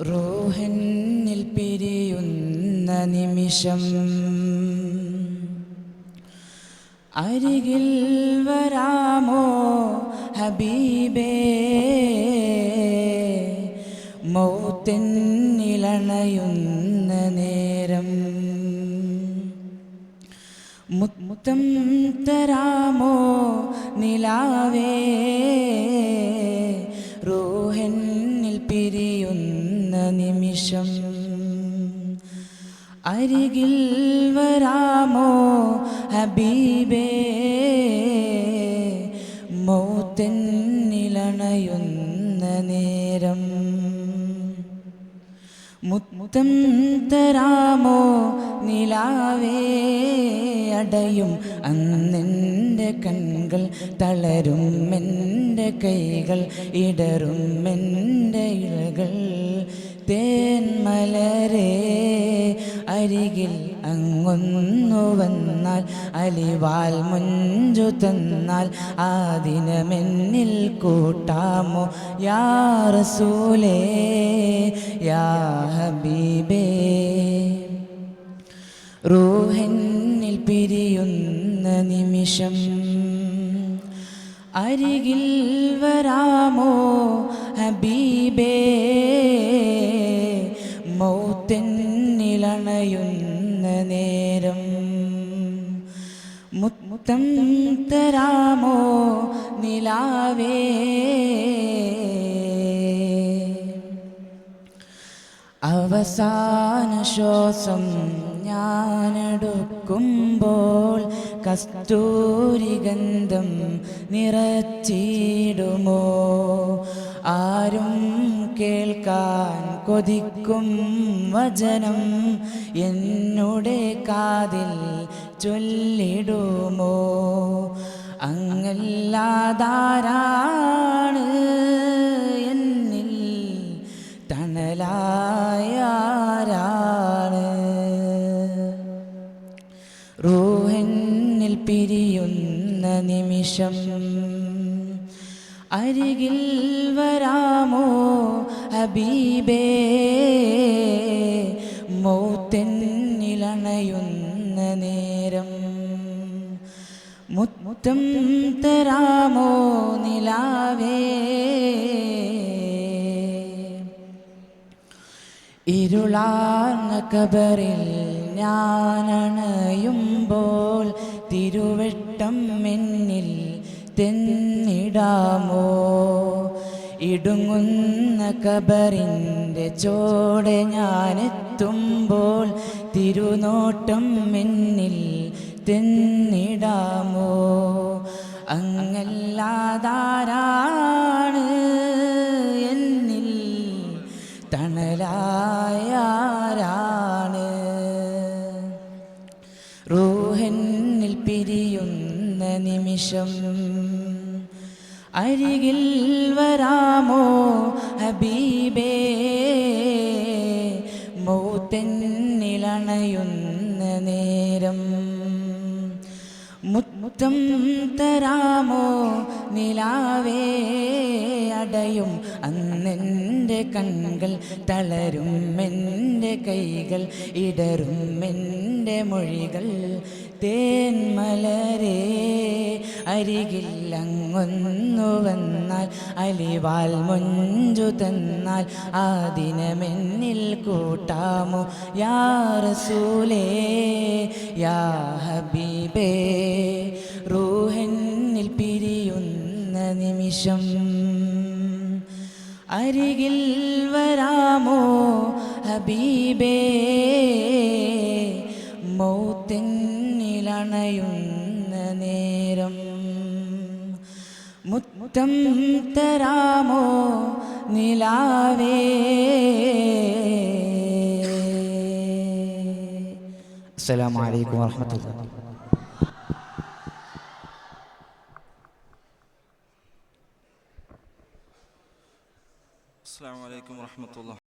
റൂഹന്നിൽ പിരിയുന്ന നിമിഷം അരികിൽ വരാമോ ഹബീബേ, മൗത്തിനിലണയുന്ന നേരം മുത്തം തരാമോ നിലാവേ, റൂഹന്നിൽ പിരിയുന്ന നിമിഷം അരികിൽ വരാമോ ഹബീബേ, മൗത്തിനിലണയുന്ന നേരം മുത്തം തരാമോ നിലാവേ, അടയും അന്നെൻ്റെ കൺകൾ, തളരും എൻ്റെ കൈകൾ, ഇടറും എൻ്റെ ഇഴകൾ. തേന്മലരേ അരികിൽ അങ്ങൊന്നു വന്നാൽ, അലിവാൽ മുഞ്ചു തന്നാൽ, ആ ദിനമെന്നിൽ കൂട്ടാമോ യാ റസൂലേ യാ ഹബീബേ. റൂഹന്നിൽ പിരിയുന്ന നിമിഷം അരികിൽ വരാമോ ഹബീബേ, മൗത്തിനിലണയുന്ന നേരം മുത്തം തരാമോ നിലാവേ. അവസാന ശ്വാസം ഞാനെടുക്കുമ്പോൾ കസ്തൂരി ഗന്ധം നിറച്ചിടുമോ, ആരും കേൾക്കാൻ കൊതിക്കും വചനം എന്നുടെ കാതിൽ ചൊല്ലിടുമോ. അങ്ങല്ലാതാരാണ് എന്നിൽ തണലായാരാണ്. റൂഹന്നിൽ പിരിയുന്ന നിമിഷം അരികിൽ വരാമോ ഹബീബേ, മൗത്തിനിലണയുന്ന നേരം മുത്തം തരാമോ നിലാവേ. ഇരുളാർന്ന കബറിൽ ഞാനണയുമ്പോൾ തിരുവെട്ടം എന്നിൽ തെന്നിടാമോ, ഇടുങ്ങുന്ന കബറിൻ്റെ ചോടെ ഞാനെത്തുമ്പോൾ തിരുനോട്ടം എന്നിൽ തെന്നിടാമോ. അങ്ങല്ലാതാരാണ് എന്നിൽ തണലായാരാണ്. റൂഹന്നിൽ പിരിയുന്ന നിമിഷം അരികിൽ വരാമോ ഹബീബേ, മൗത്തിനിലണയുന്ന നേരം മുത്തം തരാമോ നിലാവേ, അടയും അന്നെൻ്റെ കൺകൾ, തളരും എൻ്റെ കൈകൾ, ഇടറും എൻ്റെ മൊഴികൾ. തേന്മലരേ അരികിൽ അങ്ങൊന്നു വന്നാൽ, അലിവാൽ മുഞ്ചു തന്നാൽ, ആ ദിനമെന്നിൽ കൂട്ടാമോ യാ റസൂലേ യാ ഹബീബേ. റൂഹന്നിൽ പിരിയുന്ന നിമിഷം അരികിൽ വരാമോ ഹബീബേ, മൗത്തിനിലണയുന്ന നേരം മുത്തം തരാമോ നിലാവേ. അസ്സലാമു അലൈക്കും വറഹ്മത്തുള്ളാഹി. അസ്സലാമു അലൈക്കും വറഹ്മത്തുള്ളാഹി.